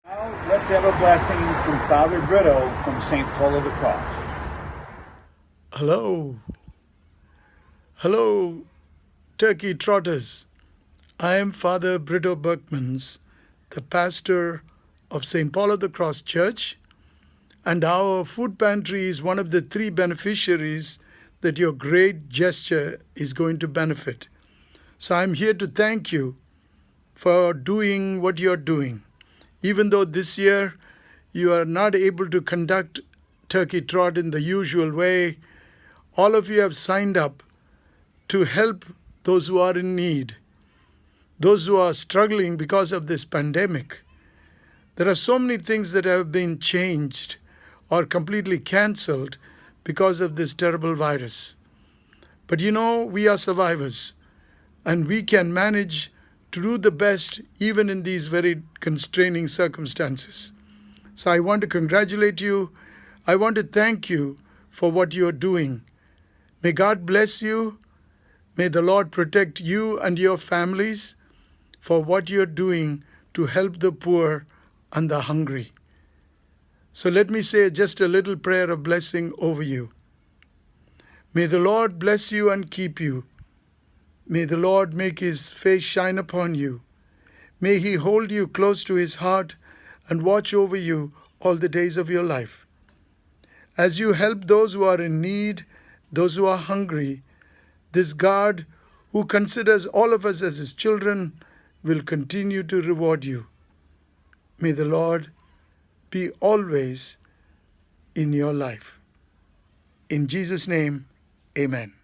Now, let's have a blessing from Father Brito from St. Paul of the Cross. Hello. Hello, Turkey Trotters. I am Father Brito Berkmans, the pastor of St. Paul of the Cross Church, and our food pantry is one of the 3 beneficiaries that your great gesture is going to benefit. So I'm here to thank you for doing what you're doing. Even though this year you are not able to conduct Turkey Trot in the usual way, all of you have signed up to help those who are in need, those who are struggling because of this pandemic. There are so many things that have been changed or completely cancelled because of this terrible virus. But we are survivors, and we can manage to do the best even in these very constraining circumstances. So I want to congratulate you. I want to thank you for what you're doing. May God bless you. May the Lord protect you and your families for what you're doing to help the poor and the hungry. So let me say just a little prayer of blessing over you. May the Lord bless you and keep you. May the Lord make his face shine upon you. May he hold you close to his heart and watch over you all the days of your life. As you help those who are in need, those who are hungry, this God who considers all of us as his children will continue to reward you. May the Lord be always in your life. In Jesus' name, amen.